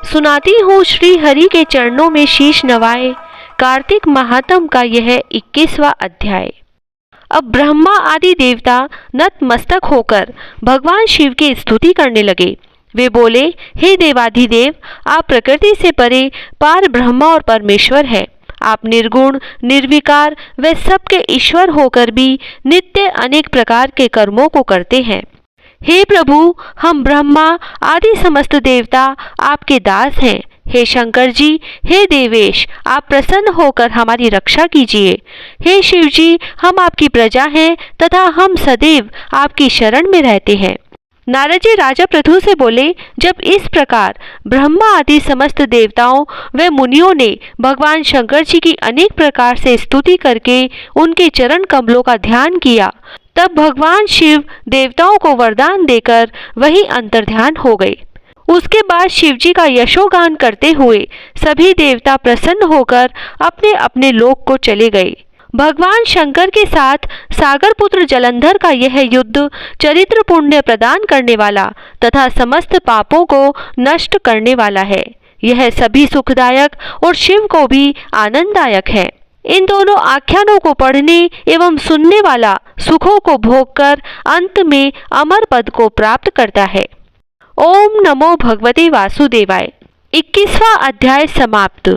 सुनाती हूँ श्री हरि के चरणों में शीश नवाए, कार्तिक महात्म का यह 21वां अध्याय। अब ब्रह्मा आदि देवता नतमस्तक होकर भगवान शिव की स्तुति करने लगे। वे बोले, हे देवाधिदेव, आप प्रकृति से परे पार ब्रह्मा और परमेश्वर हैं। आप निर्गुण, निर्विकार व सबके ईश्वर होकर भी नित्य अनेक प्रकार के कर्मों को करते हैं। हे प्रभु, हम ब्रह्मा आदि समस्त देवता आपके दास हैं। हे शंकर जी, हे देवेश, आप प्रसन्न होकर हमारी रक्षा कीजिए। हे शिव जी, हम आपकी प्रजा हैं तथा हम सदैव आपकी शरण में रहते हैं। नारद जी राजा पृथु से बोले, जब इस प्रकार ब्रह्मा आदि समस्त देवताओं व मुनियों ने भगवान शंकर जी की अनेक प्रकार से स्तुति करके उनके चरण कमलों का ध्यान किया, तब भगवान शिव देवताओं को वरदान देकर वही अंतर्ध्यान हो गए। उसके बाद शिव जी का यशोगान करते हुए सभी देवता प्रसन्न होकर अपने अपने लोक को चले गए। भगवान शंकर के साथ सागर पुत्र जलंधर का यह युद्ध चरित्र पुण्य प्रदान करने वाला तथा समस्त पापों को नष्ट करने वाला है। यह सभी सुखदायक और शिव को भी आनंददायक है। इन दोनों आख्यानों को पढ़ने एवं सुनने वाला सुखों को भोगकर अंत में अमर पद को प्राप्त करता है। ओम नमो भगवते वासुदेवाय। 21वां अध्याय समाप्त।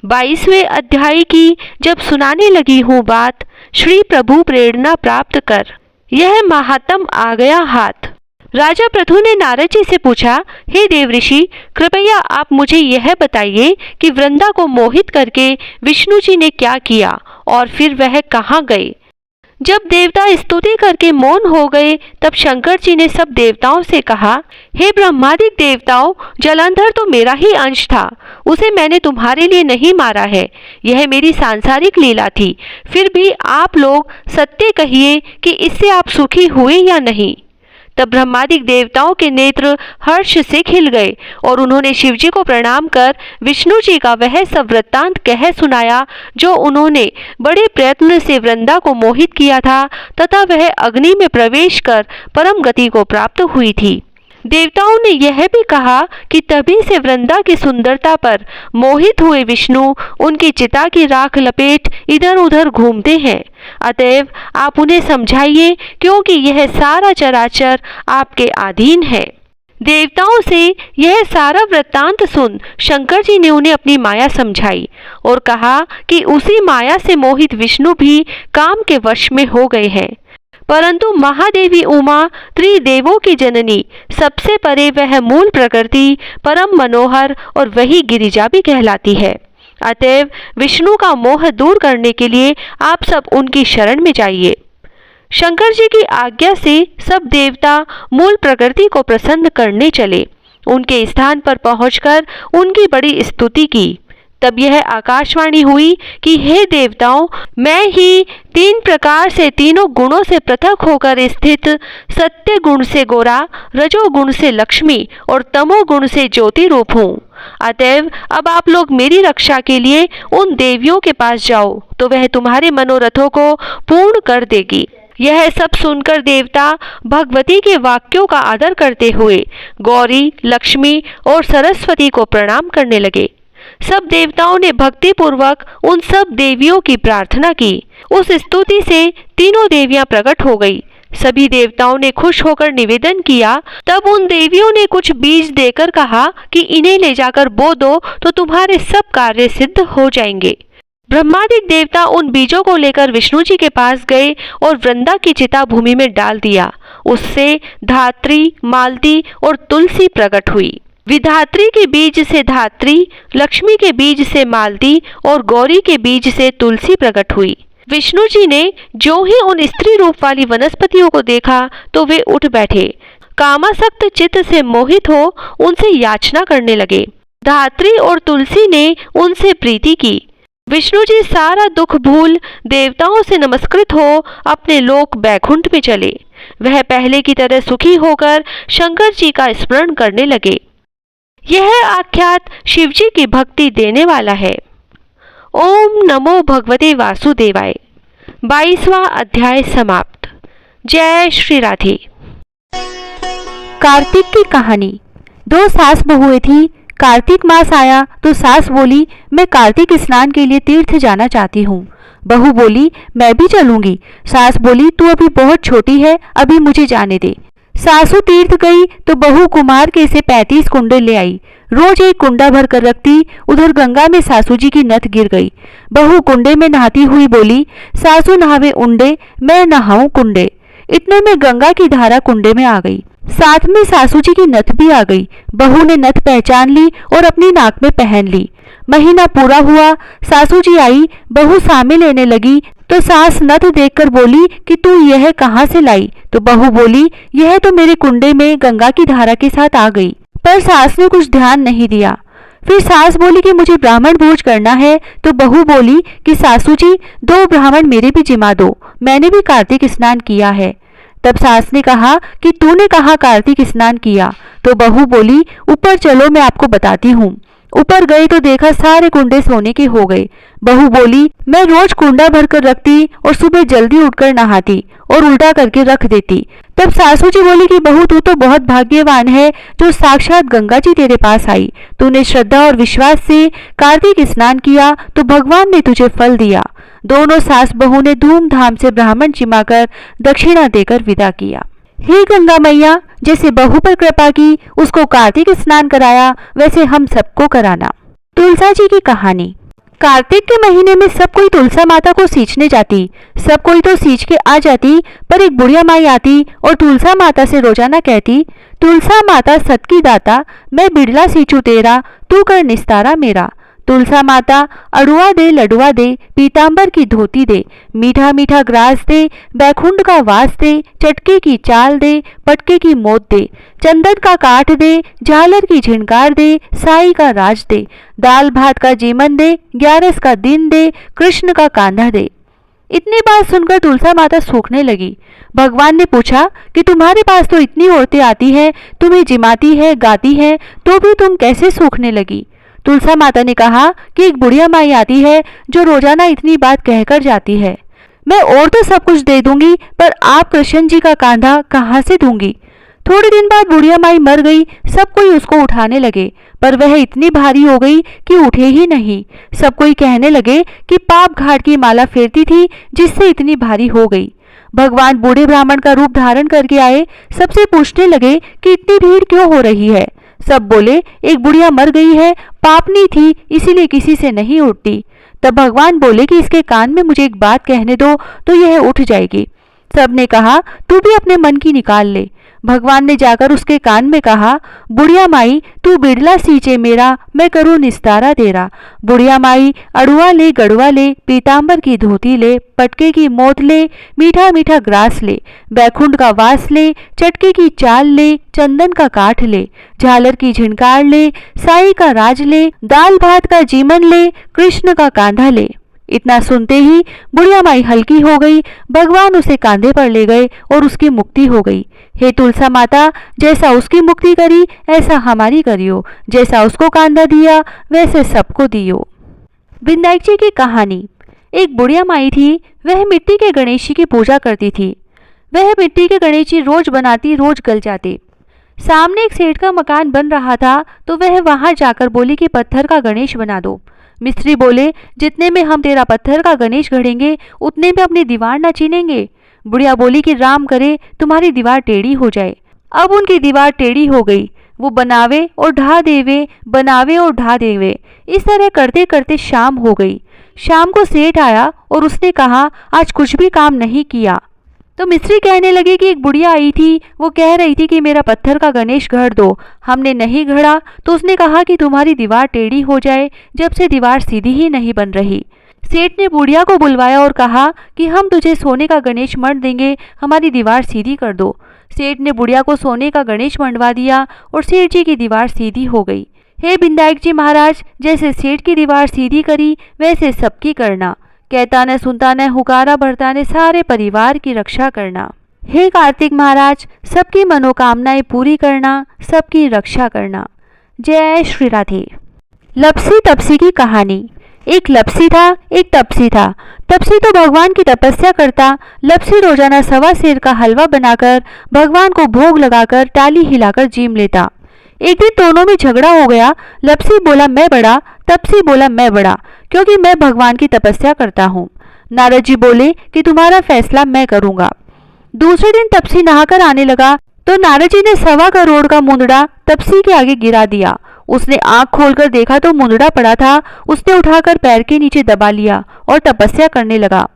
22वें अध्याय की जब सुनाने लगी हूँ बात, श्री प्रभु प्रेरणा प्राप्त कर, यह महात्म आ गया हाथ। राजा पृथु ने नारद जी से पूछा, हे देव ऋषि, कृपया आप मुझे यह बताइए कि वृंदा को मोहित करके विष्णु जी ने क्या किया और फिर वह कहाँ गए। जब देवता स्तुति करके मौन हो गए, तब शंकर जी ने सब देवताओं से कहा, हे ब्रह्मादिक देवताओं, जलंधर तो मेरा ही अंश था, उसे मैंने तुम्हारे लिए नहीं मारा है। यह मेरी सांसारिक लीला थी। फिर भी आप लोग सत्य कहिए कि इससे आप सुखी हुए या नहीं। तब ब्रह्मादिक देवताओं के नेत्र हर्ष से खिल गए और उन्होंने शिवजी को प्रणाम कर विष्णु जी का वह सब वृत्तांत कह सुनाया जो उन्होंने बड़े प्रयत्न से वृंदा को मोहित किया था तथा वह अग्नि में प्रवेश कर परम गति को प्राप्त हुई थी। देवताओं ने यह भी कहा कि तभी से वृंदा की सुंदरता पर मोहित हुए विष्णु उनकी चिता की राख लपेट इधर उधर घूमते हैं। अतएव आप उन्हें समझाइए, क्योंकि यह सारा चराचर आपके अधीन है। देवताओं से यह सारा वृत्तांत सुन शंकर जी ने उन्हें अपनी माया समझाई और कहा कि उसी माया से मोहित विष्णु भी काम के वश में हो गए हैं। परंतु महादेवी उमा त्रिदेवों की जननी, सबसे परे वह मूल प्रकृति परम मनोहर और वही गिरिजा भी कहलाती है। अतएव विष्णु का मोह दूर करने के लिए आप सब उनकी शरण में जाइए। शंकर जी की आज्ञा से सब देवता मूल प्रकृति को प्रसन्न करने चले। उनके स्थान पर पहुंचकर उनकी बड़ी स्तुति की। तब यह आकाशवाणी हुई कि हे देवताओं, मैं ही तीन प्रकार से तीनों गुणों से पृथक होकर स्थित सत्य गुण से गोरा, रजोगुण से लक्ष्मी और तमोगुण से ज्योति रूप हूँ। अतएव अब आप लोग मेरी रक्षा के लिए उन देवियों के पास जाओ, तो वह तुम्हारे मनोरथों को पूर्ण कर देगी। यह सब सुनकर देवता भगवती के वाक्यों का आदर करते हुए गौरी, लक्ष्मी और सरस्वती को प्रणाम करने लगे। सब देवताओं ने भक्ति पूर्वक उन सब देवियों की प्रार्थना की। उस स्तुति से तीनों देवियां प्रकट हो गई। सभी देवताओं ने खुश होकर निवेदन किया। तब उन देवियों ने कुछ बीज देकर कहा कि इन्हें ले जाकर बो दो तो तुम्हारे सब कार्य सिद्ध हो जाएंगे। ब्रह्मादिक देवता उन बीजों को लेकर विष्णु जी के पास गए और वृंदा की चिता भूमि में डाल दिया। उससे धात्री, मालती और तुलसी प्रकट हुई। विधात्री के बीज से धात्री, लक्ष्मी के बीज से मालती और गौरी के बीज से तुलसी प्रकट हुई। विष्णु जी ने जो ही उन स्त्री रूप वाली वनस्पतियों को देखा तो वे उठ बैठे। कामासक्त चित्त से मोहित हो उनसे याचना करने लगे। धात्री और तुलसी ने उनसे प्रीति की। विष्णु जी सारा दुख भूल देवताओं से नमस्कृत हो अपने लोक बैकुंठ में चले। वह पहले की तरह सुखी होकर शंकर जी का स्मरण करने लगे। यह आख्यात शिवजी की भक्ति देने वाला है। ओम नमो भगवते वासुदेवाय। 22वां अध्याय समाप्त। जय श्री राधे। कार्तिक की कहानी। दो सास बहुएं थी। कार्तिक मास आया तो सास बोली, मैं कार्तिक स्नान के लिए तीर्थ जाना चाहती हूँ। बहू बोली, मैं भी चलूंगी। सास बोली, तू अभी बहुत छोटी है, अभी मुझे जाने दे। सासू तीर्थ गई तो बहू कुमार के से 35 कुंडे ले आई। रोज एक कुंडा भर कर रखती। उधर गंगा में सासू जी की नथ गिर गई। बहू कुंडे में नहाती हुई बोली, सासू नहावे उंडे, मैं नहाऊं कुंडे। इतने में गंगा की धारा कुंडे में आ गई, साथ में सासू जी की नथ भी आ गई। बहू ने नथ पहचान ली और अपनी नाक में पहन ली। महीना पूरा हुआ, सासू जी आई, बहू सामे लेने लगी तो सास नथ देखकर बोली कि तू यह कहाँ से लाई? तो बहू बोली, यह तो मेरे कुंडे में गंगा की धारा के साथ आ गई। पर सास ने कुछ ध्यान नहीं दिया। फिर सास बोली कि मुझे ब्राह्मण भोज करना है। तो बहू बोली कि सासू जी 2 ब्राह्मण मेरे भी जिमा दो, मैंने भी कार्तिक स्नान किया है। तब सास ने कहा कि तूने कहाँ कार्तिक स्नान किया? तो बहू बोली, ऊपर चलो मैं आपको बताती हूँ। ऊपर गए तो देखा सारे कुंडे सोने के हो गए। बहू बोली, मैं रोज कुंडा भरकर रखती और सुबह जल्दी उठकर नहाती और उल्टा करके रख देती। तब सासू जी बोली कि बहू तू तो बहुत भाग्यवान है जो साक्षात गंगा जी तेरे पास आई। तूने श्रद्धा और विश्वास से कार्तिक स्नान किया तो भगवान ने तुझे फल दिया। दोनों सास बहू ने धूमधाम से ब्राह्मण जिमाकर दक्षिणा देकर विदा किया। हे गंगा मैया, जैसे बहू पर कृपा की, उसको कार्तिक स्नान कराया, वैसे हम सबको कराना। तुलसा जी की कहानी। कार्तिक के महीने में सब कोई तुलसा माता को सींचने जाती। सब कोई तो सींच के आ जाती, पर एक बुढ़िया माई आती और तुलसा माता से रोजाना कहती, तुलसा माता सत की दाता, मैं बिड़ला सींचू तेरा, तू कर निस्तारा मेरा। तुलसा माता अड़ुआ दे, लडुआ दे, पीतांबर की धोती दे, मीठा मीठा ग्रास दे, बैकुंठ का वास दे, चटके की चाल दे, पटके की मोत दे, चंदन का काठ दे, झालर की झिनकार दे, साई का राज दे, दाल भात का जीमन दे, 11 का दिन दे, कृष्ण का कांधा दे। इतनी बात सुनकर तुलसा माता सूखने लगी। भगवान ने पूछा कि तुम्हारे पास तो इतनी औरतें आती हैं, तुम्हें जिमाती है, गाती है, तो भी तुम कैसे सूखने लगी? तुलसा माता ने कहा कि एक बुढ़िया माई आती है जो रोजाना इतनी बात कहकर जाती है। मैं और तो सब कुछ दे दूंगी, पर आप कृष्ण जी का कांधा कहाँ से दूंगी? थोड़े दिन बाद बुढ़िया माई मर गई। सब कोई उसको उठाने लगे, पर वह इतनी भारी हो गई कि उठे ही नहीं। सब कोई कहने लगे कि पाप घाट की माला फेरती थी जिससे इतनी भारी हो गई। भगवान बूढ़े ब्राह्मण का रूप धारण करके आए। सबसे पूछने लगे कि इतनी भीड़ क्यों हो रही है? सब बोले, एक बुढ़िया मर गई है, पापनी थी, इसीलिए किसी से नहीं उठती। तब भगवान बोले कि इसके कान में मुझे एक बात कहने दो तो यह उठ जाएगी। सबने कहा, तू भी अपने मन की निकाल ले। भगवान ने जाकर उसके कान में कहा, बुढ़िया माई तू बिड़ला सींचे मेरा, मैं करूँ निस्तारा तेरा। बुढ़िया माई अड़ुआ ले, गड़ुआ ले, पीतांबर की धोती ले, पटके की मोत ले, मीठा मीठा ग्रास ले, बैकुंठ का वास ले, चटके की चाल ले, चंदन का काठ ले, झालर की झिनकार ले, साई का राज ले, दाल भात का जीमन ले, कृष्ण का कांधा ले। इतना सुनते ही बुढ़िया माई हल्की हो गई। भगवान उसे कांधे पर ले गए और उसकी मुक्ति हो गई। हे तुलसा माता, जैसा उसकी मुक्ति करी ऐसा हमारी करियो, जैसा उसको कांधा दिया वैसे सबको दियो। विनायक जी की कहानी। एक बुढ़िया माई थी, वह मिट्टी के गणेश जी की पूजा करती थी। वह मिट्टी के गणेश जी रोज बनाती, रोज गल जाते। सामने एक सेठ का मकान बन रहा था तो वह वहां जाकर बोली कि पत्थर का गणेश बना दो। मिस्त्री बोले, जितने में हम तेरा पत्थर का गणेश गढ़ेंगे उतने में अपनी दीवार न चीनेंगे। बुढ़िया बोली कि राम करे तुम्हारी दीवार टेढ़ी हो जाए। अब उनकी दीवार टेढ़ी हो गई। वो बनावे और ढा देवे, बनावे और ढा देवे। इस तरह करते करते शाम हो गई। शाम को सेठ आया और उसने कहा, आज कुछ भी काम नहीं किया। तो मिस्त्री कहने लगे कि एक बुढ़िया आई थी, वो कह रही थी कि मेरा पत्थर का गणेश गढ़ दो। हमने नहीं गढ़ा तो उसने कहा कि तुम्हारी दीवार टेढ़ी हो जाए। जब से दीवार सीधी ही नहीं बन रही। सेठ ने बुढ़िया को बुलवाया और कहा कि हम तुझे सोने का गणेश मढ़ देंगे, हमारी दीवार सीधी कर दो। सेठ ने बुढ़िया को सोने का गणेश मंडवा दिया और सेठ जी की दीवार सीधी हो गई। हे विनायक जी महाराज, जैसे सेठ की दीवार सीधी करी वैसे सबकी करना। कहता न सुनता न हुकारा भरता ने सारे परिवार की रक्षा करना। हे कार्तिक महाराज, सबकी मनोकामनाएं पूरी करना, सबकी रक्षा करना। जय श्री राधे। लपसी तपसी की कहानी। एक लपसी था, एक तपसी था। तपसी तो भगवान की तपस्या करता। लपसी रोजाना 1.25 सेर का हलवा बनाकर भगवान को भोग लगाकर टाली हिलाकर जीम लेता। एक दिन दोनों में झगड़ा हो गया। लपसी बोला मैं बड़ा, तपसी बोला मैं बड़ा, क्योंकि मैं भगवान की तपस्या करता हूँ। नारद जी बोले कि तुम्हारा फैसला मैं करूंगा। दूसरे दिन तपसी नहाकर आने लगा तो नारद जी ने 1.25 करोड़ का मुंदड़ा तपसी के आगे गिरा दिया। उसने आंख खोलकर देखा तो मुंदड़ा पड़ा था। उसने उठाकर पैर के नीचे दबा लिया और तपस्या करने लगा।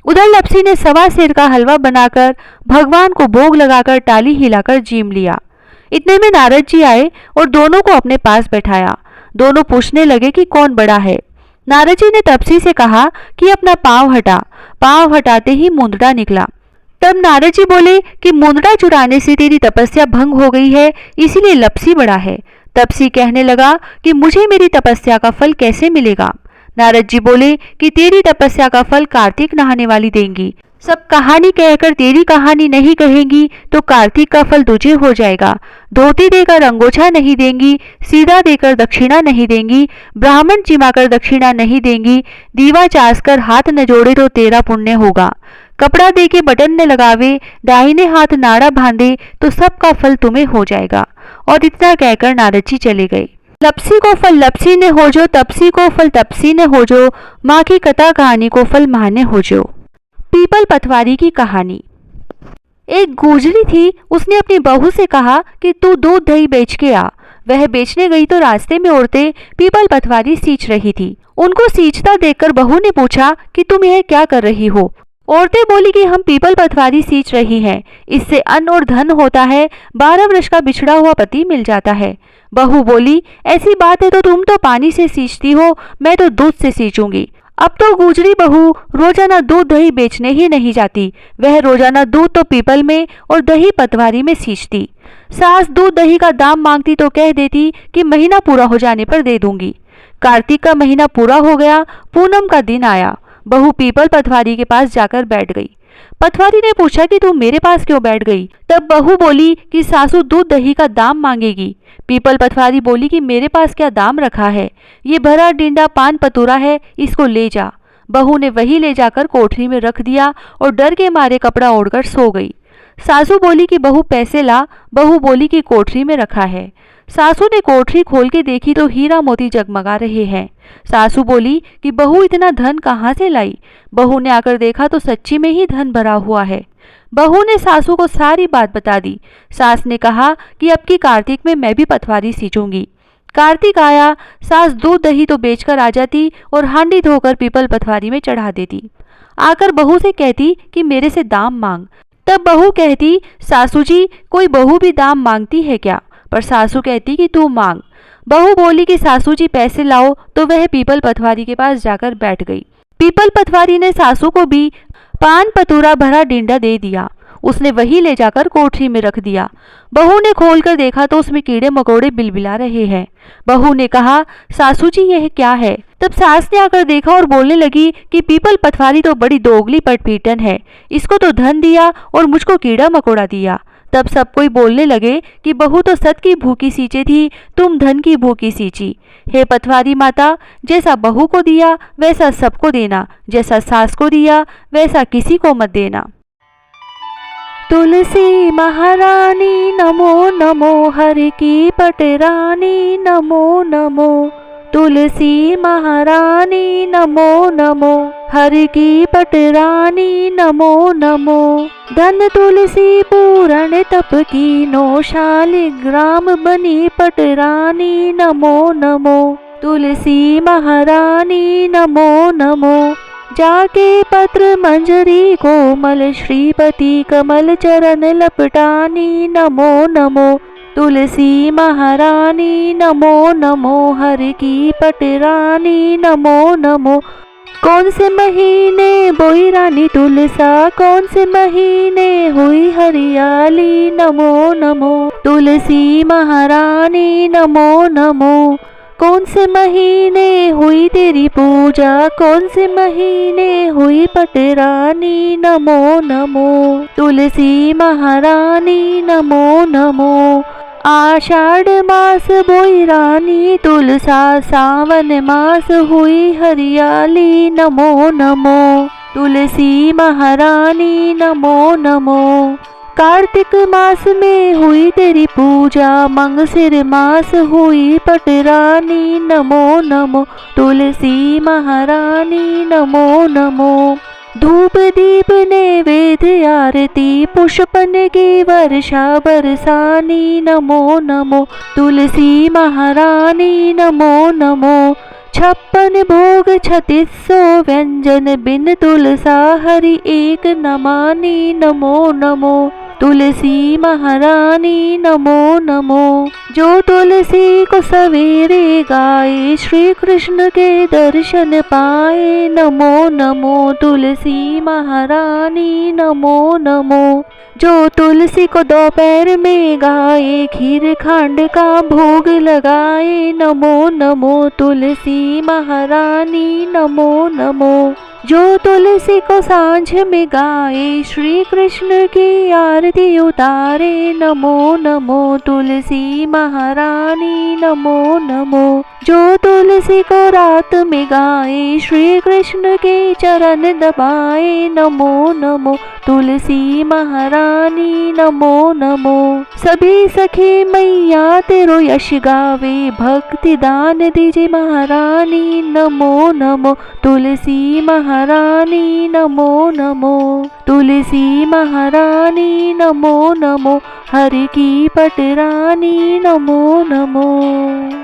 उधर लपसी ने 1.25 सेर का हलवा बनाकर भगवान को भोग लगाकर टाली हिलाकर जीम लिया। इतने में नारद जी आए और दोनों को अपने पास बैठाया। दोनों पूछने लगे कि कौन बड़ा है। नारद जी ने तपसी से कहा कि अपना पांव हटा। पांव हटाते ही मुंदड़ा निकला। तब नारद जी बोले कि मुंदड़ा चुराने से तेरी तपस्या भंग हो गई है, इसीलिए लपसी बड़ा है। तपसी कहने लगा कि मुझे मेरी तपस्या का फल कैसे मिलेगा। नारद जी बोले कि तेरी तपस्या का फल कार्तिक नहाने वाली देंगी। सब कहानी कहकर तेरी कहानी नहीं कहेंगी तो कार्तिक का फल तुझे हो जाएगा। धोती देकर अंगोछा नहीं देंगी, सीधा देकर दक्षिणा नहीं देंगी, ब्राह्मण चिमाकर दक्षिणा नहीं देंगी, दीवा चास कर हाथ न जोड़े तो तेरा पुण्य होगा। कपड़ा दे के बटन न लगावे, दाहिने हाथ नाड़ा बांधे तो सबका फल तुम्हें हो जाएगा। और इतना कहकर नारद जी चले गए। लपसी को फल लपसी ने हो जो, तपसी को फल तपसी ने हो जो, माँ की कथा कहानी को फल माँ ने हो जो। पीपल पतवारी की कहानी। एक गुजरी थी, उसने अपनी बहू से कहा कि तू दूध दही बेच के आ। वह बेचने गई तो रास्ते में औरतें पीपल पतवारी सींच रही थी। उनको सींचता देखकर बहू ने पूछा कि तुम यह क्या कर रही हो। औरतें बोली कि हम पीपल पतवारी सींच रही हैं, इससे अन्न और धन होता है, 12 वर्ष का बिछड़ा हुआ पति मिल जाता है। बहू बोली ऐसी बात है तो तुम तो पानी से सींचती हो, मैं तो दूध से सींचूंगी। अब तो गुजरी बहू रोजाना दूध दही बेचने ही नहीं जाती, वह रोजाना दूध तो पीपल में और दही पतवारी में सींचती। सास दूध दही का दाम मांगती तो कह देती कि महीना पूरा हो जाने पर दे दूंगी। कार्तिक का महीना पूरा हो गया, पूनम का दिन आया। बहू पीपल पतवारी के पास जाकर बैठ गई। पतवारी ने पूछा कि तू मेरे पास क्यों बैठ गई। तब बहू बोली कि सासू दूध दही का दाम मांगेगी। पीपल पतवारी बोली कि मेरे पास क्या दाम रखा है, ये भरा डिंडा पान पतूरा है, इसको ले जा। बहू ने वही ले जाकर कोठरी में रख दिया और डर के मारे कपड़ा ओढ़कर सो गई। सासू बोली कि बहू पैसे ला। बहू बोली कि कोठरी में रखा है। सासू ने कोठरी खोल के देखी तो हीरा मोती जगमगा रहे हैं। सासू बोली कि बहू इतना धन कहाँ से लाई। बहू ने आकर देखा तो सच्ची में ही धन भरा हुआ है। बहू ने सासू को सारी बात बता दी। सास ने कहा कि अब की कार्तिक में मैं भी पतवारी सींचूंगी। कार्तिक आया, सास दूध दही तो बेचकर आ जाती और हांडी धोकर पीपल पतवारी में चढ़ा देती। आकर बहू से कहती कि मेरे से दाम मांग। तब बहू कहती सासू जी कोई बहू भी दाम मांगती है क्या, पर सासू कहती कि तू मांग। बहू बोली कि सासू जी पैसे लाओ, तो वह पीपल पतवारी के पास जाकर बैठ गई। पीपल पतवारी ने सासू को भी पान पतूरा भरा डिंडा दे दिया। उसने वही ले जाकर कोठरी में रख दिया। बहू ने खोलकर देखा तो उसमें कीड़े मकोड़े बिलबिला रहे हैं। बहू ने कहा सासू जी यह क्या है। तब सास ने आकर देखा और बोलने लगी कि पीपल पतवारी तो बड़ी दोगली पटपीटन है, इसको तो धन दिया और मुझको कीड़ा मकोड़ा दिया। तब सब कोई बोलने लगे कि बहू तो सत की भूखी सींचे थी, तुम धन की भूखी सींची। हे पतवारी माता, जैसा बहू को दिया वैसा सबको देना, जैसा सास को दिया वैसा किसी को मत देना। तुलसी महारानी नमो नमो, हरि की पटरानी नमो नमो। तुलसी महारानी नमो नमो, हरि की पटरानी नमो नमो। धन तुलसी पूरण तप की नो, शालिग्राम बनी पटरानी नमो नमो। तुलसी महारानी नमो नमो। जाके पत्र मंजरी कोमल, श्रीपति कमल चरण लपटानी नमो नमो। तुलसी महारानी नमो नमो, हरि की पटरानी नमो नमो। कौन से महीने बोई रानी तुलसा, कौन से महीने हुई हरियाली नमो नमो। तुलसी महारानी नमो नमो। कौन से महीने हुई तेरी पूजा, कौन से महीने हुई पटरानी नमो नमो। तुलसी महारानी नमो नमो। आषाढ़ मास बोई रानी तुलसा, सावन मास हुई हरियाली नमो नमो। तुलसी महारानी नमो नमो। कार्तिक मास में हुई तेरी पूजा, मंगसिर मास हुई पटरानी। नमो नमो तुलसी महारानी, नमो नमो। धूप दीप नैवेद्य आरती, पुष्पन की वर्षा बरसानी। नमो नमो तुलसी महारानी, नमो नमो। 56 भोग 3600 व्यंजन, बिन तुलसा हरि एक न मानी। नमो नमो तुलसी महारानी, नमो नमो। जो तुलसी को सवेरे गाए, श्री कृष्ण के दर्शन पाए। नमो नमो तुलसी महारानी, नमो नमो। जो तुलसी को दोपहर में गाए, खीर खांड का भोग लगाए। नमो नमो तुलसी महारानी, नमो नमो। जो तुलसी को सांझ में गाए, श्री कृष्ण की आरती उतारे। नमो नमो तुलसी महारानी, नमो नमो। जो तुलसी को रात में गाए, श्री कृष्ण के चरण दबाए। नमो नमो तुलसी महारानी, नमो नमो। सभी सखी मैया तेरो यश गावे, भक्ति दान दीजिए महारानी। नमो नमो तुलसी महारानी, नमो नमो। तुलसी महारानी, नमो नमो। हरि की पटरानी, नमो नमो।